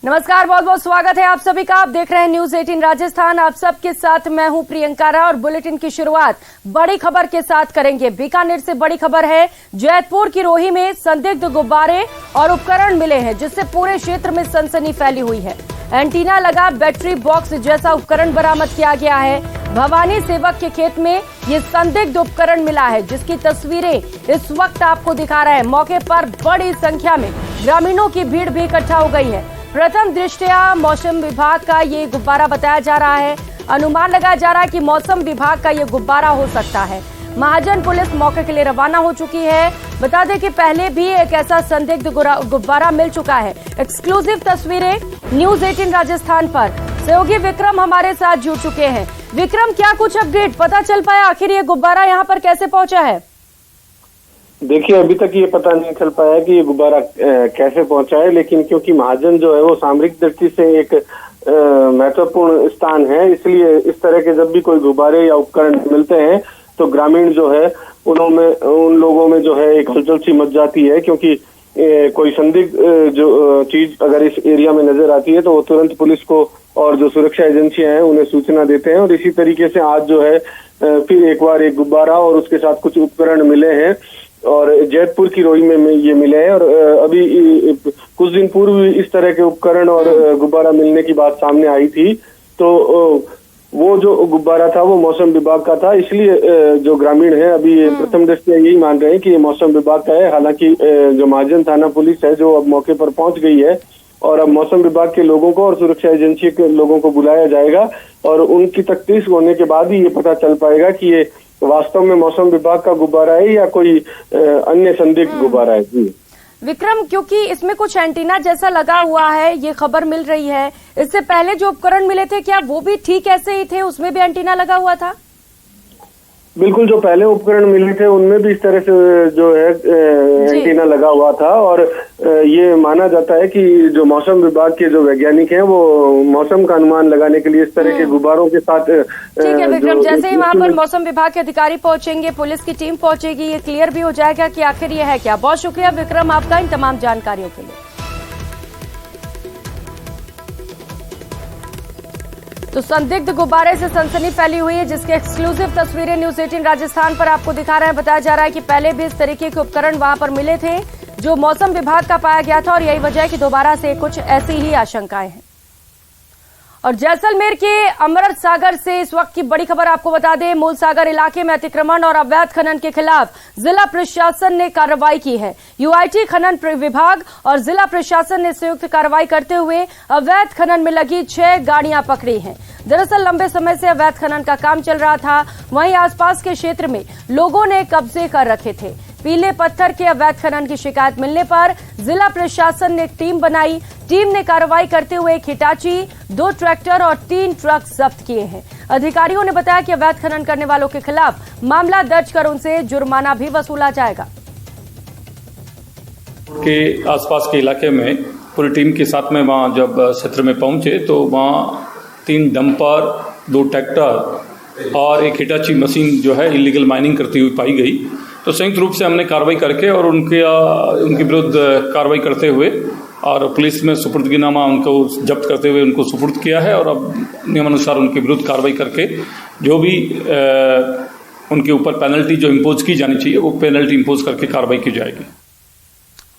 नमस्कार, बहुत बहुत स्वागत है आप सभी का। आप देख रहे हैं न्यूज 18 राजस्थान। आप सबके साथ मैं हूं प्रियंका रा और बुलेटिन की शुरुआत बड़ी खबर के साथ करेंगे। बीकानेर से बड़ी खबर है, जैतपुर की रोही में संदिग्ध गुब्बारे और उपकरण मिले हैं, जिससे पूरे क्षेत्र में सनसनी फैली हुई है। एंटीना लगा बैटरी बॉक्स जैसा उपकरण बरामद किया गया है। भवानी सेवक के खेत में ये संदिग्ध उपकरण मिला है, जिसकी तस्वीरें इस वक्त आपको दिखा रहे हैं। मौके पर बड़ी संख्या में ग्रामीणों की भीड़ भी इकट्ठा हो गई है। प्रथम दृष्टया मौसम विभाग का ये गुब्बारा बताया जा रहा है। अनुमान लगाया जा रहा है कि मौसम विभाग का ये गुब्बारा हो सकता है। महाजन पुलिस मौके के लिए रवाना हो चुकी है। बता दें कि पहले भी एक ऐसा संदिग्ध गुब्बारा मिल चुका है। एक्सक्लूसिव तस्वीरें न्यूज 18 राजस्थान पर सहयोगी विक्रम हमारे साथ जुड़ चुके हैं। विक्रम, क्या कुछ अपडेट पता चल पाया, आखिर ये गुब्बारा यहाँ पर कैसे पहुंचा है? देखिए, अभी तक ये पता नहीं चल पाया कि ये गुब्बारा कैसे पहुंचा है, लेकिन क्योंकि महाजन जो है वो सामरिक दृष्टि से एक महत्वपूर्ण स्थान है, इसलिए इस तरह के जब भी कोई गुब्बारे या उपकरण मिलते हैं तो ग्रामीण जो है उन लोगों में जो है एक हलचल सी मच जाती है। क्योंकि कोई संदिग्ध जो चीज अगर इस एरिया में नजर आती है तो वो तुरंत पुलिस को और जो सुरक्षा एजेंसियां हैं उन्हें सूचना देते हैं। और इसी तरीके से आज जो है फिर एक बार एक गुब्बारा और उसके साथ कुछ उपकरण मिले हैं और जैतपुर की रोही में ये मिले हैं। और अभी कुछ दिन पूर्व इस तरह के उपकरण और गुब्बारा मिलने की बात सामने आई थी, तो वो जो गुब्बारा था वो मौसम विभाग का था। इसलिए जो ग्रामीण है अभी प्रथम दृष्टया यही मान रहे हैं कि ये मौसम विभाग का है। हालांकि जो महाजन थाना पुलिस है जो अब मौके पर पहुंच गई है और अब मौसम विभाग के लोगों को और सुरक्षा एजेंसी के लोगों को बुलाया जाएगा और उनकी तफ्तीश होने के बाद ही ये पता चल पाएगा कि ये वास्तव में मौसम विभाग का गुब्बारा है या कोई अन्य संदिग्ध गुब्बारा है। जी विक्रम, क्योंकि इसमें कुछ एंटीना जैसा लगा हुआ है, ये खबर मिल रही है। इससे पहले जो उपकरण मिले थे, क्या वो भी ठीक ऐसे ही थे, उसमें भी एंटीना लगा हुआ था? बिल्कुल, जो पहले उपकरण मिले थे उनमें भी इस तरह से जो है एंटीना लगा हुआ था। और ये माना जाता है कि जो मौसम विभाग के जो वैज्ञानिक हैं वो मौसम का अनुमान लगाने के लिए इस तरह के गुब्बारों के साथ ठीक है विक्रम, जैसे ही वहाँ पर मौसम विभाग के अधिकारी पहुंचेंगे, पुलिस की टीम पहुंचेगी, ये क्लियर भी हो जाएगा कि आखिर ये है क्या। बहुत शुक्रिया विक्रम आपका इन तमाम जानकारियों के लिए। तो संदिग्ध गुब्बारे से सनसनी फैली हुई है, जिसके एक्सक्लूसिव तस्वीरें न्यूज 18 राजस्थान पर आपको दिखा रहे हैं। बताया जा रहा है कि पहले भी इस तरीके के उपकरण वहां पर मिले थे जो मौसम विभाग का पाया गया था और यही वजह है कि दोबारा से कुछ ऐसी ही आशंकाएं हैं। और जैसलमेर के अमृत सागर से इस वक्त की बड़ी खबर आपको बता दें। मूल सागर इलाके में अतिक्रमण और अवैध खनन के खिलाफ जिला प्रशासन ने कार्रवाई की है। यूआईटी खनन विभाग और जिला प्रशासन ने संयुक्त कार्रवाई करते हुए अवैध खनन में लगी 6 गाड़ियां पकड़ी हैं। दरअसल लंबे समय से अवैध खनन का काम चल रहा था, वहीं आसपास के क्षेत्र में लोगों ने कब्जे कर रखे थे। पीले पत्थर के अवैध खनन की शिकायत मिलने पर जिला प्रशासन ने एक टीम बनाई। टीम ने कार्रवाई करते हुए एक हिटाची, 2 ट्रैक्टर और 3 ट्रक जब्त किए हैं। अधिकारियों ने बताया कि अवैध खनन करने वालों के खिलाफ मामला दर्ज कर उनसे जुर्माना भी वसूला जाएगा। के आसपास के इलाके में पूरी टीम के साथ में वहाँ जब क्षेत्र में पहुंचे तो वहाँ 3 डंपर, 2 ट्रैक्टर और एक हिटाची मशीन जो है इलीगल माइनिंग करती हुई पाई गई। तो संयुक्त रूप से हमने कार्रवाई करके और उनके विरुद्ध कार्रवाई करते हुए और पुलिस में सुपुर्दगीनामा उनको जब्त करते हुए उनको सुपुर्द किया है। और अब नियमानुसार उनके विरुद्ध कार्रवाई करके जो भी उनके ऊपर पेनल्टी जो इम्पोज की जानी चाहिए वो पेनल्टी इम्पोज करके कार्रवाई की जाएगी।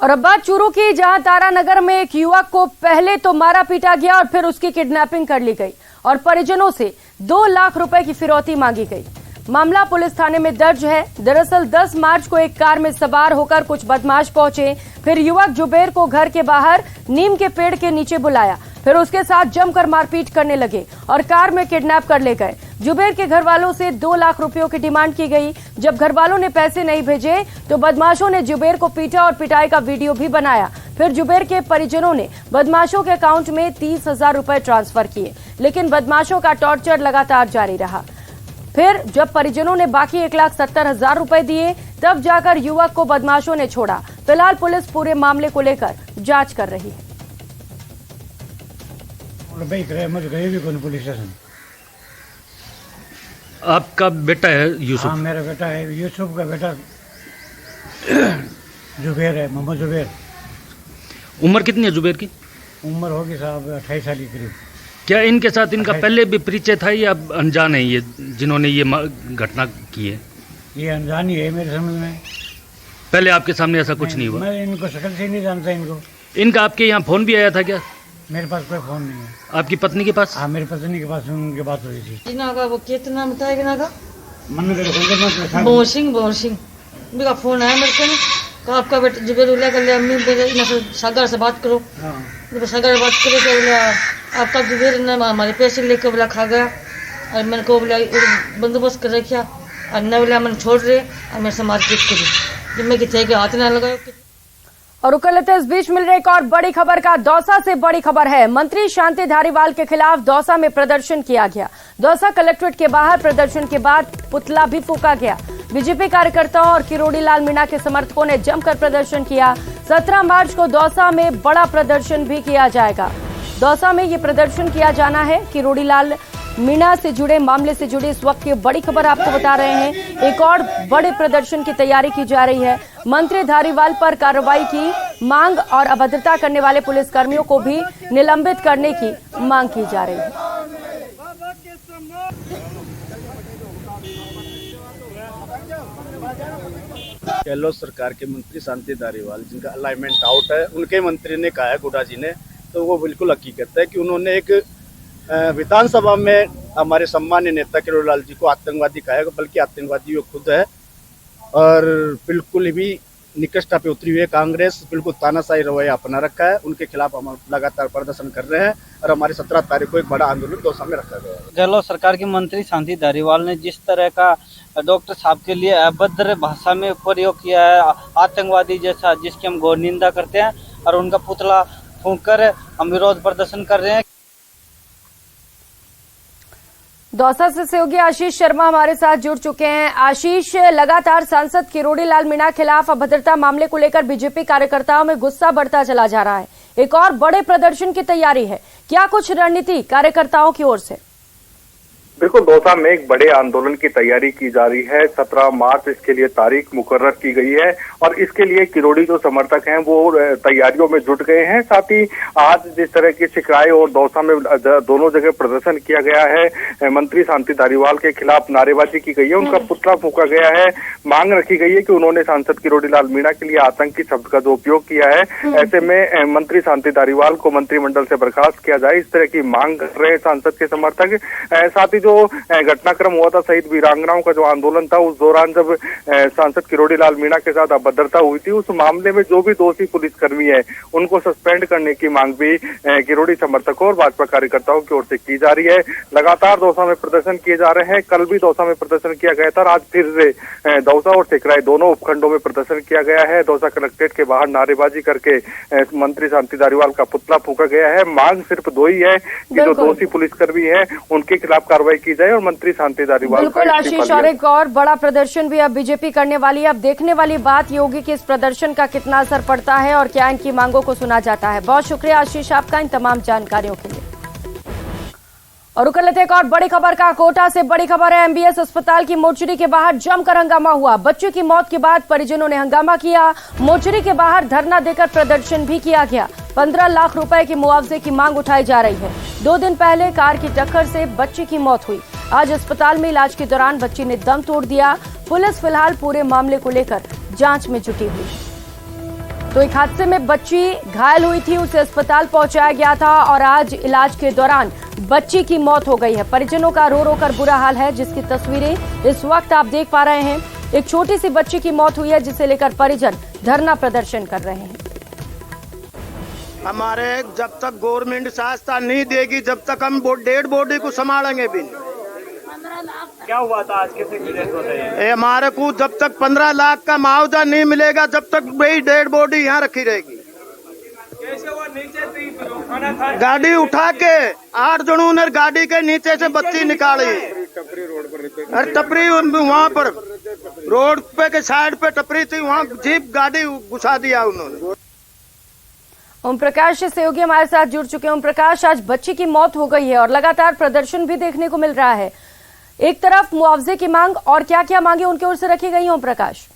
और अब बात चूरू की, जहां तारानगर में एक युवक को पहले तो मारा पीटा गया और फिर उसकी किडनैपिंग कर ली गई और परिजनों से 2 लाख रुपए की फिरौती मांगी गई। मामला पुलिस थाने में दर्ज है। दरअसल 10 मार्च को एक कार में सवार होकर कुछ बदमाश पहुंचे, फिर युवक जुबेर को घर के बाहर नीम के पेड़ के नीचे बुलाया, फिर उसके साथ जमकर मारपीट करने लगे और कार में किडनैप कर ले गए। जुबेर के घर वालों से 2 लाख रुपयों की डिमांड की गई। जब घर वालों ने पैसे नहीं भेजे तो बदमाशों ने जुबेर को पीटा और पिटाई का वीडियो भी बनाया। फिर जुबेर के परिजनों ने बदमाशों के अकाउंट में 30,000 रुपए ट्रांसफर किए, लेकिन बदमाशों का टॉर्चर लगातार जारी रहा। फिर जब परिजनों ने बाकी 1,70,000 रुपए दिए तब जाकर युवक को बदमाशों ने छोड़ा। फिलहाल पुलिस पूरे मामले को लेकर जांच कर रही है। Police station. आपका बेटा है यूसुफ? हाँ, मेरा बेटा है यूसुफ का बेटा जुबेर है, मोहम्मद जुबेर। उम्र कितनी है जुबेर की? उम्र होगी साहब 28 साल के करीब। क्या इनके साथ इनका पहले भी परिचय था या अनजान है ये जिन्होंने ये घटना की है? ये अनजान ही है मेरे समझ में। पहले आपके सामने ऐसा कुछ नहीं हुआ? मैं इनको शक्ल से नहीं जानता इनको। इनका आपके यहाँ फोन भी आया था क्या? मेरे पास कोई फोन नहीं है। आपकी पत्नी के पास? हाँ, मेरी पत्नी के पास उनकी बात हुई थी। वो कितना बताया का मन बोर सिंह मेरा फोन आया मेरे को तो आपका बेटा जुबेर उल्ला कर लिया, अम्मी सागर से बात करो। सागर से बात करो तो बोला आपका जुबेर ने हमारे पैसे लेकर बोला खा गया और मैंने को बोला बंदोबस्त कर रखा और न बोला मैंने छोड़ रहे और मेरे से मारपीट करी जब मैं कितने के हाथ ना लगाया। और रुक लेते इस बीच मिल रही एक और बड़ी खबर का। दौसा से बड़ी खबर है, मंत्री शांति धारीवाल के खिलाफ दौसा में प्रदर्शन किया गया। दौसा कलेक्ट्रेट के बाहर प्रदर्शन के बाद पुतला भी फूंका गया। बीजेपी कार्यकर्ताओं और किरोड़ी लाल मीणा के समर्थकों ने जमकर प्रदर्शन किया। 17 मार्च को दौसा में बड़ा प्रदर्शन भी किया जाएगा। दौसा में ये प्रदर्शन किया जाना है। किरोड़ी लाल मीणा से जुड़े मामले से जुड़ी इस वक्त की बड़ी खबर आपको बता रहे हैं। एक और बड़े प्रदर्शन की तैयारी की जा रही है। मंत्री धारीवाल पर कार्रवाई की मांग और अभद्रता करने वाले पुलिसकर्मियों को भी निलंबित करने की मांग की जा रही है। गहलोत सरकार के मंत्री शांति धारीवाल जिनका अलाइनमेंट आउट है, उनके मंत्री ने कहा है गुडा जी ने, तो वो बिल्कुल हकीकत है कि उन्होंने एक विधानसभा में हमारे सम्मान्य नेता किरोड़ी लाल जी को आतंकवादी कहा है, बल्कि आतंकवादी वो खुद है और बिल्कुल भी निकष्टा पे उतरी हुई है। कांग्रेस बिल्कुल तानाशाही रवैया अपना रखा है, उनके खिलाफ हम लगातार प्रदर्शन कर रहे हैं और हमारी 17 तारीख को एक बड़ा आंदोलन दौसा में रखा गया है। गहलोत सरकार के मंत्री शांति धारीवाल ने जिस तरह का डॉक्टर साहब के लिए अभद्र भाषा में प्रयोग किया है, आतंकवादी जैसा, जिसकी हम घोर निंदा करते हैं और उनका पुतला फूंककर हम विरोध प्रदर्शन कर रहे हैं। दौसा से सहयोगी आशीष शर्मा हमारे साथ जुड़ चुके हैं। आशीष, लगातार सांसद किरोड़ी लाल मीणा खिलाफ अभद्रता मामले को लेकर बीजेपी कार्यकर्ताओं में गुस्सा बढ़ता चला जा रहा है। एक और बड़े प्रदर्शन की तैयारी है, क्या कुछ रणनीति कार्यकर्ताओं की ओर से? बिल्कुल, दौसा में एक बड़े आंदोलन की तैयारी की जा रही है। 17 मार्च इसके लिए तारीख मुकर्रर की गई है और इसके लिए किरोड़ी जो समर्थक हैं वो तैयारियों में जुट गए हैं। साथ ही आज जिस तरह की शिकायत और दौसा में दोनों जगह प्रदर्शन किया गया है, मंत्री शांति धारीवाल के खिलाफ नारेबाजी की गई है, उनका पुतला फूंका गया है, मांग रखी गई है कि उन्होंने सांसद किरोड़ी लाल मीणा के लिए आतंकी शब्द का जो उपयोग किया है, ऐसे में मंत्री शांति धारीवाल को मंत्रिमंडल से बर्खास्त किया जाए, इस तरह की मांग कर रहे हैं सांसद के समर्थक। साथ ही जो घटनाक्रम हुआ था शहीद वीरांगनाओं का जो आंदोलन था, उस दौरान जब सांसद किरोड़ी लाल मीणा के साथ अभद्रता हुई थी, उस मामले में जो भी दोषी पुलिसकर्मी है उनको सस्पेंड करने की मांग भी किरोड़ी समर्थकों और भाजपा कार्यकर्ताओं की ओर से की जा रही है। लगातार दौसा में प्रदर्शन किए जा रहे हैं। कल भी दौसा में प्रदर्शन किया गया था और आज फिर से दौसा और सिकराई दोनों उपखंडों में प्रदर्शन किया गया है। दौसा कलेक्ट्रेट के बाहर नारेबाजी करके मंत्री शांति धारीवाल का पुतला फूंका गया है। मांग सिर्फ दो ही है कि जो दोषी पुलिसकर्मी है उनके खिलाफ कार्रवाई की जाए और मंत्री शांति धारीवाल। बिल्कुल आशीष, और एक और बड़ा प्रदर्शन भी अब बीजेपी करने वाली है। अब देखने वाली बात ये होगी कि इस प्रदर्शन का कितना असर पड़ता है और क्या इनकी मांगों को सुना जाता है। बहुत शुक्रिया आशीष आपका इन तमाम जानकारियों के लिए। और रुक लेते एक और बड़ी खबर का। कोटा से बड़ी खबर है, एमबीएस अस्पताल की मोर्चरी के बाहर जमकर हंगामा हुआ। बच्चे की मौत के बाद परिजनों ने हंगामा किया। मोर्चरी के बाहर धरना देकर प्रदर्शन भी किया गया। 15 लाख रुपए की मुआवजे की मांग उठाई जा रही है। 2 दिन पहले कार की टक्कर से बच्चे की मौत हुई। आज अस्पताल में इलाज के दौरान बच्ची ने दम तोड़ दिया। पुलिस फिलहाल पूरे मामले को लेकर जांच में जुटी हुई है। तो एक हादसे में बच्ची घायल हुई थी, उसे अस्पताल पहुंचाया गया था और आज इलाज के दौरान बच्ची की मौत हो गई है। परिजनों का रो रो कर बुरा हाल है, जिसकी तस्वीरें इस वक्त आप देख पा रहे हैं। एक छोटी सी बच्ची की मौत हुई है, जिसे लेकर परिजन धरना प्रदर्शन कर रहे हैं। हमारे जब तक गवर्नमेंट सहायता नहीं देगी, जब तक हम डेड बॉडी को संभालेंगे भी। क्या हुआ था आज, कैसे डेथ हो रही है? हमारे को जब तक 15 लाख का मुआवजा नहीं मिलेगा, जब तक वही डेड बॉडी यहाँ रखी रहेगी। कैसे वो नीचे थी, खाना खा गाड़ी उठा के 8 जनों ने गाड़ी के नीचे से बच्ची निकाली। अरे टपरी वहाँ पर रोड पे के साइड पे टपरी थी, वहाँ जीप गाड़ी घुसा दिया उन्होंने। ओम प्रकाश सहयोगी हमारे साथ जुड़ चुके हैं। ओम प्रकाश, आज बच्ची की मौत हो गई है और लगातार प्रदर्शन भी देखने को मिल रहा है। एक तरफ मुआवजे की मांग और क्या क्या मांगे उनकी ओर से रखी गई? ओम प्रकाश,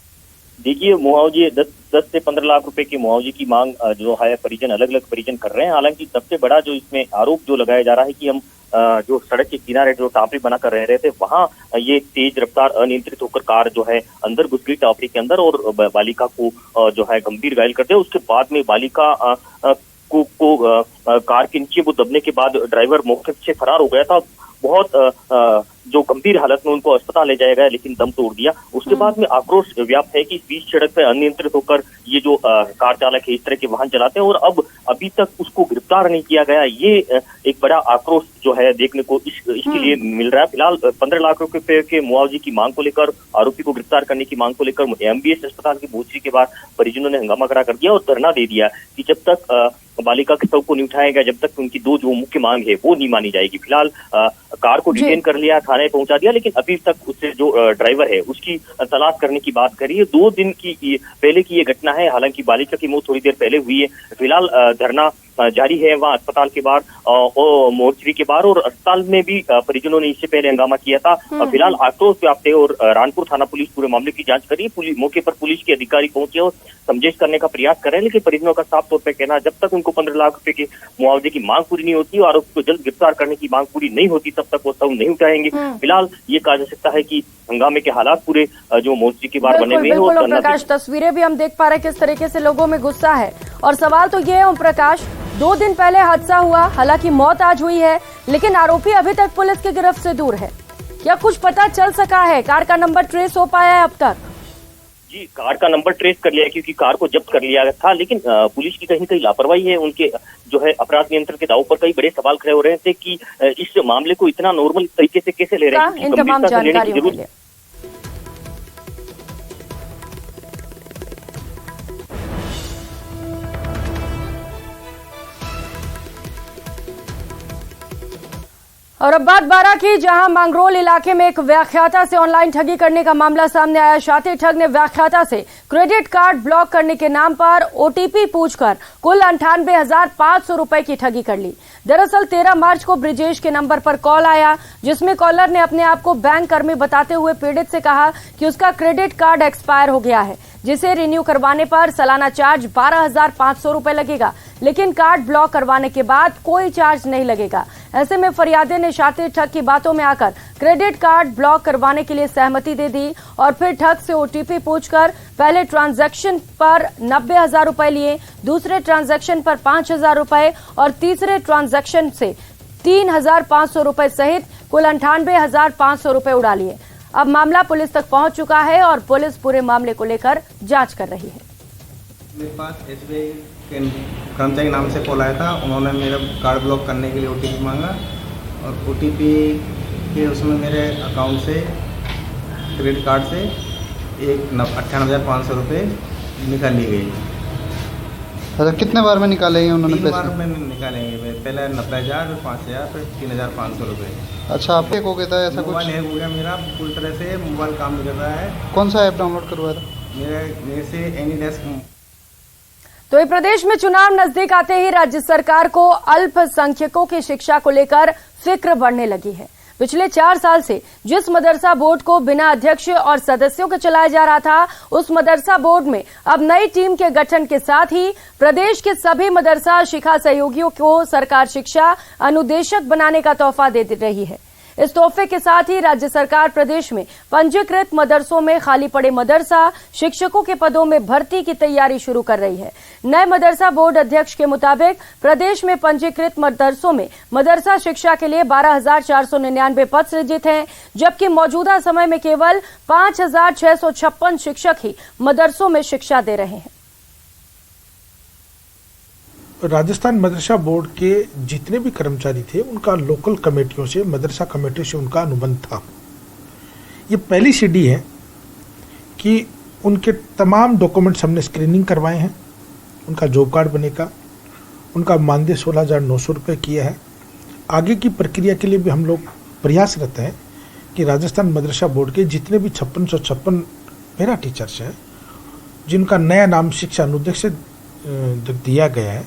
देखिए, मुआवजे 10 से 15 लाख रुपए के मुआवजे की मांग जो है परिजन, अलग अलग परिजन कर रहे हैं। हालांकि सबसे बड़ा जो इसमें आरोप जो लगाया जा रहा है कि हम जो सड़क के किनारे जो टापरी बनाकर रह रहे थे, वहां ये तेज रफ्तार अनियंत्रित होकर कार जो है अंदर घुस गई टापरी के अंदर और बालिका को जो है गंभीर घायल कर दिया। उसके बाद में बालिका को कार के नीचे वो दबने के बाद ड्राइवर मौके से फरार हो गया था। बहुत जो गंभीर हालत में उनको अस्पताल ले जाया गया, लेकिन दम तोड़ दिया। उसके बाद में आक्रोश व्याप्त है कि इस बीच सड़क पर अनियंत्रित होकर ये जो कार चालक है इस तरह के वाहन चलाते हैं और अब अभी तक उसको गिरफ्तार नहीं किया गया। ये एक बड़ा आक्रोश जो है देखने को इसके लिए मिल रहा है। फिलहाल 15 लाख रुपए के मुआवजे की मांग को लेकर, आरोपी को गिरफ्तार करने की मांग को लेकर एमबीएस अस्पताल की भोजरी के बाद परिजनों ने हंगामा खड़ा कर दिया और धरना दे दिया कि जब तक बालिका के शव को नहीं उठाया गया, जब तक उनकी दो जो मुख्य मांग है वो नहीं मानी जाएगी। फिलहाल कार को डिटेन कर लिया, थाने पहुंचा दिया, लेकिन अभी तक उससे जो ड्राइवर है उसकी तलाश करने की बात करी है। 2 दिन की पहले की ये घटना है। हालांकि बालिका की मौत थोड़ी देर पहले हुई है। फिलहाल धरना जारी है वहाँ अस्पताल के बाहर और मोर्चरी के बाहर, और अस्पताल में भी परिजनों ने इससे पहले हंगामा किया था। फिलहाल आक्रोश व्याप्त है और रानपुर थाना पुलिस पूरे मामले की जांच कर रही है। मौके पर पुलिस के अधिकारी पहुंचे और समझेश करने का प्रयास कर रहे हैं, लेकिन परिजनों का साफ तौर पर कहना है जब तक उनको 15 लाख रुपए के मुआवजे की मांग पूरी नहीं होती और आरोपी को जल्द गिरफ्तार करने की मांग पूरी नहीं होती, तब तक वो शव नहीं उठाएंगे। फिलहाल ये कहा जा सकता है कि हंगामे के हालात पूरे जो मोर्चे के बाहर बने हुए हैं। ओम प्रकाश, तस्वीरें भी हम देख पा रहे हैं किस तरीके से लोगों में गुस्सा है। और सवाल तो ये है ओम प्रकाश, 2 दिन पहले हादसा हुआ, हालांकि मौत आज हुई है, लेकिन आरोपी अभी तक पुलिस की गिरफ्त से दूर है। क्या कुछ पता चल सका है? कार का नंबर ट्रेस हो पाया है अब तक? जी, कार का नंबर ट्रेस कर लिया है क्योंकि कार को जब्त कर लिया था, लेकिन पुलिस की कहीं कहीं लापरवाही है। उनके जो है अपराध नियंत्रण के दावों पर कई बड़े सवाल खड़े हो रहे थे कि इस मामले को इतना नॉर्मल तरीके से कैसे ले रहे हैं। इन तमाम जानकारियों के लिए और अब बात बारा की, जहां मांगरोल इलाके में एक व्याख्याता से ऑनलाइन ठगी करने का मामला सामने आया। शातिर ठग ने व्याख्याता से क्रेडिट कार्ड ब्लॉक करने के नाम पर ओटीपी पूछकर कुल 98,500 रुपए की ठगी कर ली। दरअसल 13 मार्च को ब्रिजेश के नंबर पर कॉल आया, जिसमें कॉलर ने अपने आप को बैंक कर्मी बताते हुए पीड़ित से कहा कि उसका क्रेडिट कार्ड एक्सपायर हो गया है, जिसे रिन्यू करवाने पर सालाना चार्ज 12,500 रुपए लगेगा, लेकिन कार्ड ब्लॉक करवाने के बाद कोई चार्ज नहीं लगेगा। ऐसे में फरियादी ने शातिर ठग की बातों में आकर क्रेडिट कार्ड ब्लॉक करवाने के लिए सहमति दे दी और फिर ठग से ओटीपी पूछकर पहले ट्रांजैक्शन पर 90,000 रुपए लिए, दूसरे ट्रांजैक्शन पर 5,000 रुपए और तीसरे ट्रांजैक्शन से 3,500 रुपए सहित कुल 98,500 रुपए उड़ा लिए। अब मामला पुलिस तक पहुंच चुका है और पुलिस पूरे मामले को लेकर जांच कर रही है। मेरे पास एसबीआई के कर्मचारी नाम से कॉल आया था। उन्होंने मेरा कार्ड ब्लॉक करने के लिए ओटीपी मांगा और ओटीपी के उसमें मेरे अकाउंट से, क्रेडिट कार्ड से 98,500 रुपये निकाल ली गई। अच्छा, कितने बार में निकालेंगे उन्होंने पैसे? 3 बार में निकालेंगे, पहले 90,000, 5,000, फिर 3,500 रुपये। अच्छा, आप एक हो गया था ऐसा कुछ? मोबाइल हैक हो गया मेरा, पूरी तरह से मोबाइल काम नहीं कर रहा है। कौन सा ऐप डाउनलोड करवाया था? मेरे से एनीडेस्क। तो ये प्रदेश में चुनाव नजदीक आते ही राज्य सरकार को अल्पसंख्यकों की शिक्षा को लेकर फिक्र बढ़ने लगी है। पिछले 4 साल से जिस मदरसा बोर्ड को बिना अध्यक्ष और सदस्यों के चलाया जा रहा था, उस मदरसा बोर्ड में अब नई टीम के गठन के साथ ही प्रदेश के सभी मदरसा शिक्षा सहयोगियों को सरकार शिक्षा अनुदेशक बनाने का तोहफा दे रही है। इस तोहफे के साथ ही राज्य सरकार प्रदेश में पंजीकृत मदरसों में खाली पड़े मदरसा शिक्षकों के पदों में भर्ती की तैयारी शुरू कर रही है। नए मदरसा बोर्ड अध्यक्ष के मुताबिक प्रदेश में पंजीकृत मदरसों में मदरसा शिक्षा के लिए 12,499 पद सृजित हैं, जबकि मौजूदा समय में केवल 5,656 शिक्षक ही मदरसों में शिक्षा दे रहे हैं। राजस्थान मदरसा बोर्ड के जितने भी कर्मचारी थे उनका लोकल कमेटियों से, मदरसा कमेटी से उनका अनुबंध था। ये पहली सीढ़ी है कि उनके तमाम डॉक्यूमेंट्स हमने स्क्रीनिंग करवाए हैं, उनका जॉब कार्ड बनेगा, उनका मानदेय 16,900 रुपये किया है। आगे की प्रक्रिया के लिए भी हम लोग प्रयासरत हैं कि राजस्थान मदरसा बोर्ड के जितने भी 5656 पैरा टीचर्स हैं, जिनका नया नाम शिक्षा अनुदेशक दिया गया है,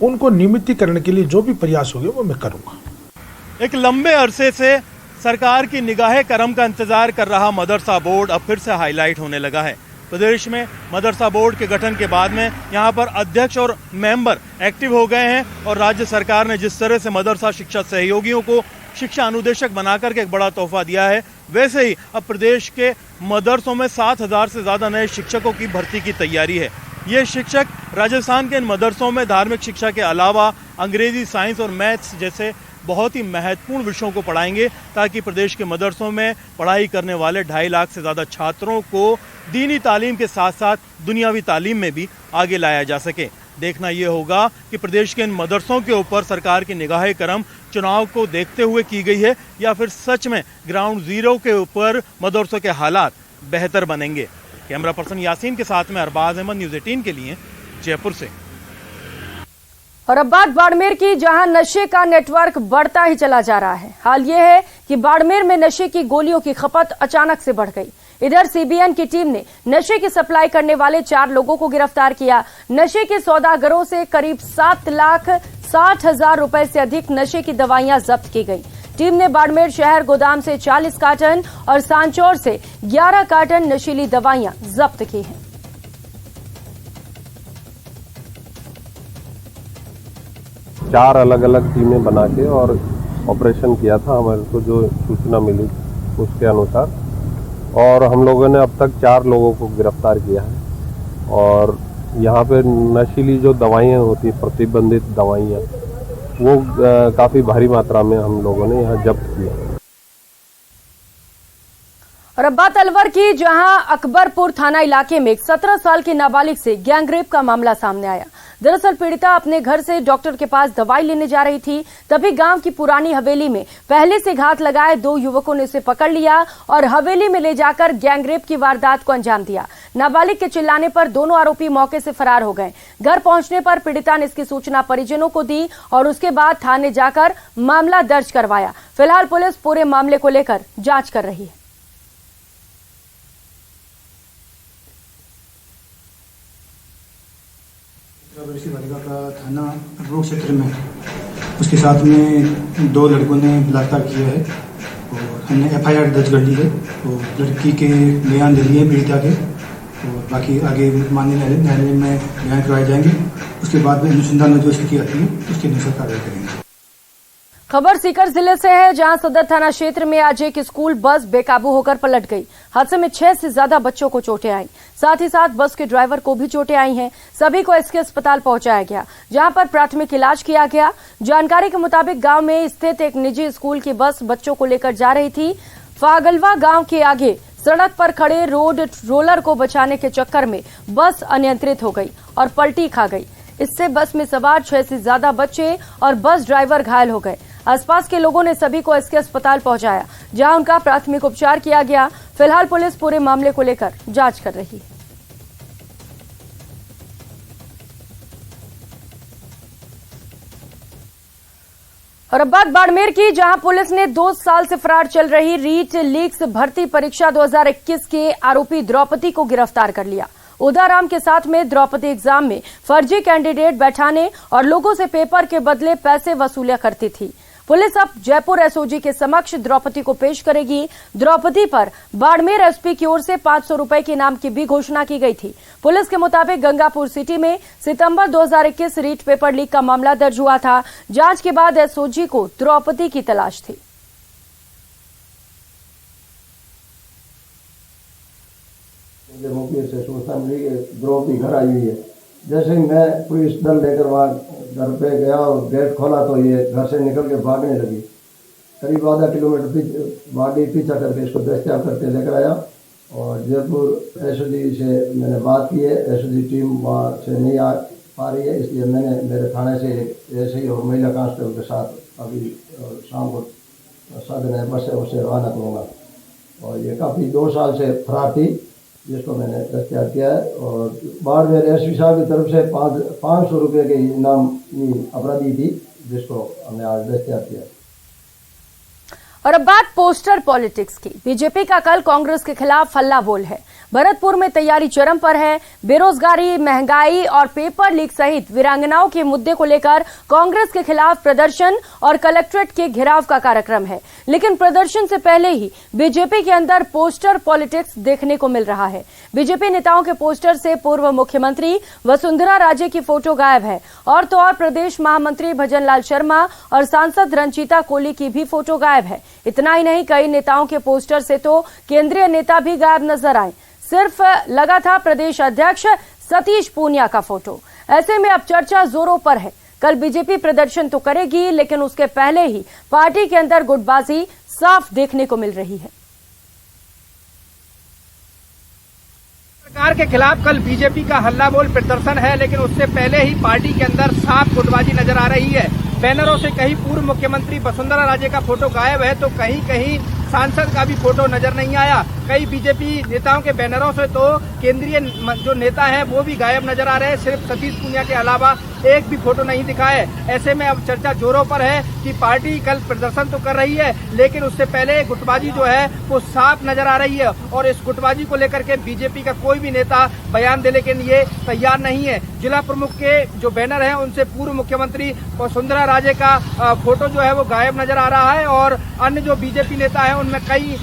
उनको नियमितीकरण के लिए जो भी प्रयास होंगे वो मैं करूंगा। एक लंबे अरसे से सरकार की निगाहे करम का इंतजार कर रहा मदरसा बोर्ड अब फिर से हाईलाइट होने लगा है। प्रदेश में मदरसा बोर्ड के गठन के बाद में यहाँ पर अध्यक्ष और मेंबर एक्टिव हो गए हैं और राज्य सरकार ने जिस तरह से मदरसा शिक्षा सहयोगियों को शिक्षा अनुदेशक बनाकर के एक बड़ा तोहफा दिया है, वैसे ही अब प्रदेश के मदरसों में 7,000 से ज़्यादा नए शिक्षकों की भर्ती की तैयारी है। ये शिक्षक राजस्थान के इन मदरसों में धार्मिक शिक्षा के अलावा अंग्रेजी, साइंस और मैथ्स जैसे बहुत ही महत्वपूर्ण विषयों को पढ़ाएंगे, ताकि प्रदेश के मदरसों में पढ़ाई करने वाले 2.5 लाख से ज़्यादा छात्रों को दीनी तालीम के साथ साथ दुनियावी तालीम में भी आगे लाया जा सके। देखना ये होगा कि प्रदेश के इन मदरसों के ऊपर सरकार की निगाह करम चुनाव को देखते हुए की गई है या फिर सच में ग्राउंड जीरो के ऊपर मदरसों के हालात बेहतर बनेंगे। कैमरा पर्सन यासीन के साथ में अरबाज अहमद, न्यूज़ 18 के लिए जयपुर से। और अब बात बाड़मेर की, जहां नशे का नेटवर्क बढ़ता ही चला जा रहा है। हाल ये है कि बाड़मेर में नशे की गोलियों की खपत अचानक से बढ़ गई। इधर सीबीएन की टीम ने नशे की सप्लाई करने वाले 4 लोगों को गिरफ्तार किया। नशे के सौदागरों से करीब 7,60,000 रुपए से अधिक नशे की दवाइयां जब्त की गई। टीम ने बाड़मेर शहर गोदाम से 40 कार्टन और सांचौर से 11 कार्टन नशीली दवाइयां जब्त की हैं। चार अलग अलग टीमें बना के और ऑपरेशन किया था, हमारे को जो सूचना मिली उसके अनुसार, और हम लोगों ने अब तक 4 लोगों को गिरफ्तार किया है। और यहाँ पे नशीली जो दवाइयाँ होती हैं, प्रतिबंधित दवाइयाँ, वो काफ़ी भारी मात्रा में हम लोगों ने यहाँ जब्त किया। और अब बात अलवर की, जहां अकबरपुर थाना इलाके में एक 17 साल की नाबालिग से गैंगरेप का मामला सामने आया। दरअसल पीड़िता अपने घर से डॉक्टर के पास दवाई लेने जा रही थी, तभी गांव की पुरानी हवेली में पहले से घात लगाए 2 युवकों ने उसे पकड़ लिया और हवेली में ले जाकर गैंगरेप की वारदात को अंजाम दिया। नाबालिग के चिल्लाने पर दोनों आरोपी मौके से फरार हो गए। घर पहुंचने पर पीड़िता ने इसकी सूचना परिजनों को दी और उसके बाद थाने जाकर मामला दर्ज करवाया। फिलहाल पुलिस पूरे मामले को लेकर जांच कर रही है। बालिका का थाना रोड क्षेत्र में उसके साथ में 2 लड़कों ने बलात्कार किया है और हमने FIR दर्ज कर ली है। तो लड़की के बयान दे दिए पीड़िता के, और बाकी आगे माननीय न्यायालय में बयान करवाए जाएंगे। उसके बाद में अनुसंधान में जो स्थिति आती है उसके अनुसार कार्रवाई करेंगे। खबर सीकर जिले से है, जहां सदर थाना क्षेत्र में आज एक स्कूल बस बेकाबू होकर पलट गई। हादसे में 6 से ज्यादा बच्चों को चोटें आई, साथ ही साथ बस के ड्राइवर को भी चोटें आई हैं। सभी को एसके अस्पताल पहुंचाया गया, जहां पर प्राथमिक इलाज किया गया। जानकारी के मुताबिक गांव में स्थित एक निजी स्कूल की बस बच्चों को लेकर जा रही थी। फागलवा गांव के आगे सड़क पर खड़े रोड रोलर को बचाने के चक्कर में बस अनियंत्रित हो गई और पलटी खा गई। इससे बस में सवार 6 से ज्यादा बच्चे और बस ड्राइवर घायल हो गए। आसपास के लोगों ने सभी को एसके अस्पताल पहुंचाया, जहां उनका प्राथमिक उपचार किया गया। फिलहाल पुलिस पूरे मामले को लेकर जांच कर रही है। और अब बात बाड़मेर की, जहां पुलिस ने 2 साल से फरार चल रही रीट लीग्स भर्ती परीक्षा 2021 के आरोपी द्रौपदी को गिरफ्तार कर लिया। उदाराम के साथ में द्रौपदी एग्जाम में फर्जी कैंडिडेट बैठाने और लोगों से पेपर के बदले पैसे वसूलिया करती थी। पुलिस अब जयपुर एसओजी के समक्ष द्रौपदी को पेश करेगी। द्रौपदी पर बाड़मेर एसपी की ओर से 500 रुपए के इनाम की भी घोषणा की गई थी। पुलिस के मुताबिक गंगापुर सिटी में सितंबर 2021 रीट पेपर लीक का मामला दर्ज हुआ था। जांच के बाद एसओजी को द्रौपदी की तलाश थी। मुझे से सूचना मिली कि द्रौपदी घर आई हुई है। जैसे ही मैं पुलिस दल लेकर वहाँ घर पे गया और गेट खोला तो ये घर से निकल के भागने लगी। करीब आधा किलोमीटर भागी, पीछा करके इसको दस्तयाब करके लेकर आया और जयपुर एसओजी से मैंने बात की है। एसओजी टीम वहाँ से नहीं आ पा रही है, इसलिए मैंने मेरे थाने से ऐसे ही और महिला कांस्टेबल के साथ अभी शाम को साधन है बस है उससे रवाना करूँगा। और ये काफ़ी 2 साल से फरार थी, जिसको मैंने दस्तयाब किया है। और बाड़मेर एसपी साहब की तरफ से 500 रुपये के इनामी अपराधी थी, जिसको हमने आज दस्तयाब किया। और अब बात पोस्टर पॉलिटिक्स की। बीजेपी का कल कांग्रेस के खिलाफ हल्ला बोल है। भरतपुर में तैयारी चरम पर है। बेरोजगारी, महंगाई और पेपर लीक सहित वीरांगनाओं के मुद्दे को लेकर कांग्रेस के खिलाफ प्रदर्शन और कलेक्ट्रेट के घेराव का कार्यक्रम है। लेकिन प्रदर्शन से पहले ही बीजेपी के अंदर पोस्टर पॉलिटिक्स देखने को मिल रहा है। बीजेपी नेताओं के पोस्टर से पूर्व मुख्यमंत्री वसुंधरा राजे की फोटो गायब है और तो और प्रदेश महामंत्री भजन लाल शर्मा और सांसद रंजीता कोली की भी फोटो गायब है। इतना ही नहीं, कई नेताओं के पोस्टर से तो केंद्रीय नेता भी गायब नजर आए। सिर्फ लगा था प्रदेश अध्यक्ष सतीश पूनिया का फोटो। ऐसे में अब चर्चा जोरों पर है। कल बीजेपी प्रदर्शन तो करेगी, लेकिन उसके पहले ही पार्टी के अंदर गुटबाजी साफ देखने को मिल रही है। सरकार के खिलाफ कल बीजेपी का हल्ला बोल प्रदर्शन है, लेकिन उससे पहले ही पार्टी के अंदर साफ गुटबाजी नजर आ रही है। बैनरों से कहीं पूर्व मुख्यमंत्री वसुंधरा राजे का फोटो गायब है, तो कहीं कहीं सांसद का भी फोटो नजर नहीं आया। कई बीजेपी नेताओं के बैनरों से तो केंद्रीय जो नेता है वो भी गायब नजर आ रहे हैं। सिर्फ सतीश पूनिया के अलावा एक भी फोटो नहीं दिखा है। ऐसे में अब चर्चा जोरों पर है कि पार्टी कल प्रदर्शन तो कर रही है, लेकिन उससे पहले गुटबाजी जो है वो साफ नजर आ रही है। और इस गुटबाजी को लेकर के बीजेपी का कोई भी नेता बयान देने के लिए तैयार नहीं है। जिला प्रमुख के जो बैनर है उनसे पूर्व मुख्यमंत्री वसुंधरा राजे का फोटो जो है वो गायब नजर आ रहा है। और अन्य जो बीजेपी नेता है उनमें कई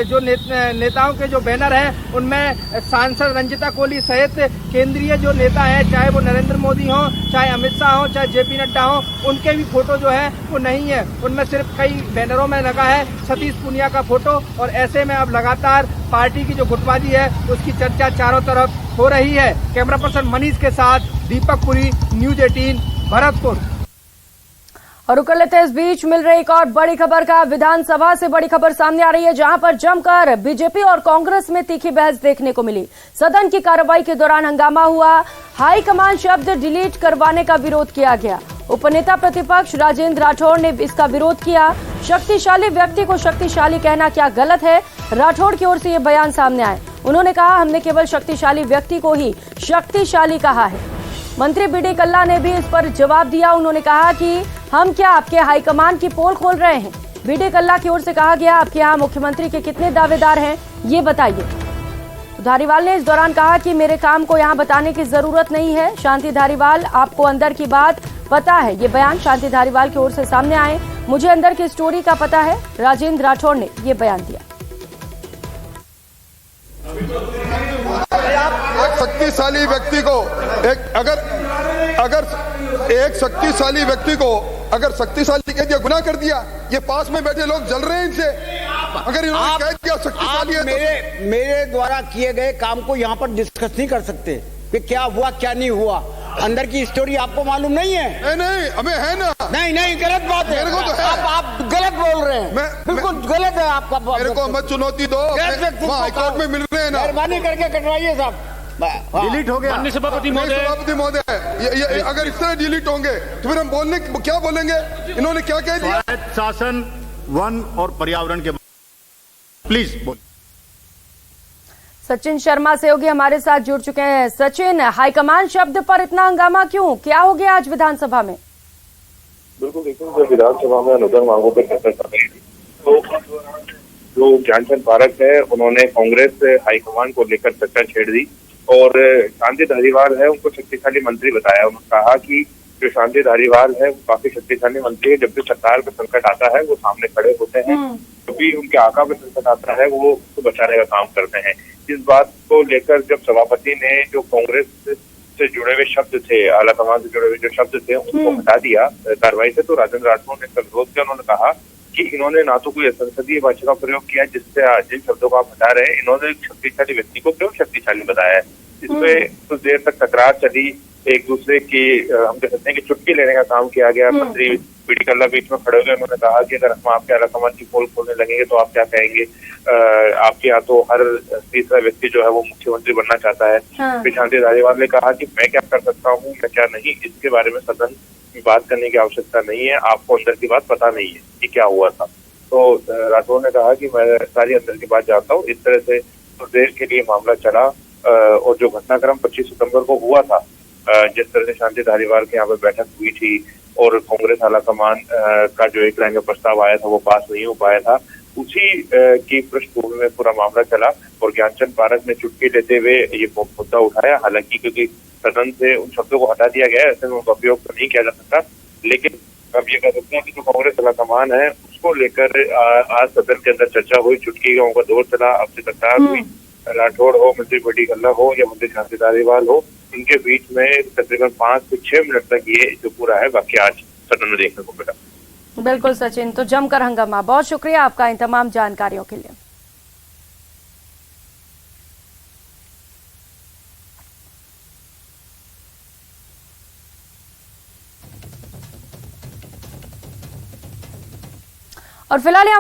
जो नेताओं के जो बैनर हैं उनमें सांसद रंजीता कोली सहित केंद्रीय जो नेता है, चाहे वो नरेंद्र मोदी हो, चाहे अमित शाह हो, चाहे जेपी नड्डा हो, उनके भी फोटो जो है वो नहीं है। उनमें सिर्फ कई बैनरों में लगा है सतीश पूनिया का फोटो। और ऐसे में अब लगातार पार्टी की जो गुटबाजी है उसकी चर्चा चारों तरफ हो रही है। कैमरा पर्सन मनीष के साथ दीपक पुरी, न्यूज 18 भरतपुर। और रुक लेते हैं इस बीच मिल रही एक और बड़ी खबर का। विधानसभा से बड़ी खबर सामने आ रही है, जहां पर जमकर बीजेपी और कांग्रेस में तीखी बहस देखने को मिली। सदन की कार्रवाई के दौरान हंगामा हुआ। हाईकमान शब्द डिलीट करवाने का विरोध किया गया। उपनेता प्रतिपक्ष राजेंद्र राठौड़ ने इसका विरोध किया। शक्तिशाली व्यक्ति को शक्तिशाली कहना क्या गलत है? राठौड़ की ओर से ये बयान सामने आए। उन्होंने कहा, हमने केवल शक्तिशाली व्यक्ति को ही शक्तिशाली कहा है। मंत्री बीडी कल्ला ने भी इस पर जवाब दिया। उन्होंने कहा कि हम क्या आपके हाईकमान की पोल खोल रहे हैं? बीडी कल्ला की ओर से कहा गया, आपके यहाँ मुख्यमंत्री के कितने दावेदार हैं ये बताइए। तो धारीवाल ने इस दौरान कहा कि मेरे काम को यहाँ बताने की जरूरत नहीं है। शांति धारीवाल, आपको अंदर की बात पता है। ये बयान शांति धारीवाल की ओर से सामने आए। मुझे अंदर की स्टोरी का पता है, राजेंद्र राठौड़ ने ये बयान दिया। एक शक्तिशाली व्यक्ति को एक शक्तिशाली व्यक्ति को अगर शक्तिशाली कह दिया, गुनाह कर दिया। ये पास में बैठे लोग जल रहे हैं इनसे। अगर इन्होंने कह दिया शक्तिशाली है, मेरे द्वारा किए गए काम को यहाँ पर डिस्कस नहीं कर सकते कि क्या हुआ क्या नहीं हुआ। अंदर की स्टोरी आपको मालूम नहीं है? नहीं, हमें है ना। नहीं, गलत बात है। मेरे को तो है। आप गलत बोल रहे हैं। बिल्कुल गलत है आपका। मेरे को मत चुनौती दो। हाईकोर्ट में मिल रहे हैं ना। मेहरबानी करके कटवाइए साहब। डिलीट हो गया। माननीय सभापति महोदय, ये अगर इस तरह डिलीट होंगे तो फिर हम क्या बोलेंगे? इन्होंने क्या कह दिया? शासन, वन और पर्यावरण के प्लीज बोल। सचिन शर्मा सहयोगी हमारे साथ जुड़ चुके हैं। सचिन, हाईकमान शब्द पर इतना हंगामा क्यों? क्या हो गया आज विधानसभा में? बिल्कुल, देखिए जब विधानसभा में अनुदान मांगों पर चर्चा चल रही थी तो जो ज्ञानचंद पारख है उन्होंने कांग्रेस हाईकमान को लेकर चर्चा छेड़ दी और शांति धारीवाल है उनको शक्तिशाली मंत्री बताया। उन्होंने कहा कि जो शांति धारीवाल है वो काफी शक्तिशाली मंत्री है। जब भी सरकार पे संकट आता है वो सामने खड़े होते हैं, जब भी उनके आका पे संकट आता है वो उसको बचाने का काम करते हैं। इस बात को लेकर जब सभापति ने जो कांग्रेस से जुड़े हुए शब्द थे, आलाकमान से जुड़े हुए जो शब्द थे उनको हटा दिया कार्रवाई से, तो राजेंद्र राठौड़ ने इसका विरोध किया। उन्होंने कहा कि इन्होंने ना तो कोई संसदीय भाषा का प्रयोग किया जिससे जिन शब्दों को आप हटा रहे हैं, इन्होंने एक शक्तिशाली व्यक्ति को क्यों शक्तिशाली बताया है। इसमें कुछ देर तक तकरार चली, एक दूसरे की हम कह सकते हैं कि चुटकी लेने का काम किया गया। मंत्री बीडी कल्ला बीच में खड़े हो गए। उन्होंने कहा कि अगर हम आपके आलाकमान की पोल खोलने लगेंगे तो आप क्या कहेंगे? आपके यहाँ तो हर तीसरा व्यक्ति जो है वो मुख्यमंत्री बनना चाहता है। फिर शांति धारीवाल ने कहा कि मैं क्या कर सकता हूँ, मैं क्या नहीं, इसके बारे में सदन में बात करने की आवश्यकता नहीं है। आपको अंदर की बात पता नहीं है कि क्या हुआ था। तो राठौड़ ने कहा कि मैं सारी अंदर की बात जानता हूँ। इस तरह से तो देर के लिए मामला चला और जो घटनाक्रम 25 सितंबर को हुआ था जिस तरह से शांति धारीवाल के यहाँ पर बैठक हुई थी और कांग्रेस आलाकमान का जो एक लाइन का प्रस्ताव आया था वो पास नहीं हो पाया था, उसी की पृष्ठभूमि में पूरा मामला चला और ज्ञानचंद पारस ने चुटकी लेते हुए ये मुद्दा उठाया। हालांकि क्योंकि सदन से उन शब्दों को हटा दिया गया है, ऐसे में उनका उपयोग तो नहीं किया जा सकता, लेकिन अब ये कह सकते हैं कि जो कांग्रेस आलाकमान है उसको लेकर आज सदन के अंदर चर्चा हुई, चुटकी का दौर चला, आपसे तकरार हुई। राठौड़ हो, मंत्री बड़ी गल्ला हो या मंत्री शांति धारीवाल हो, इनके बीच में तकरीबन 5 से 6 मिनट तक ये जो पूरा है वाकया आज सदन में देखने को मिला। बिल्कुल सचिन, तो जमकर हंगामा। बहुत शुक्रिया आपका इन तमाम जानकारियों के लिए। और फिलहाल यहाँ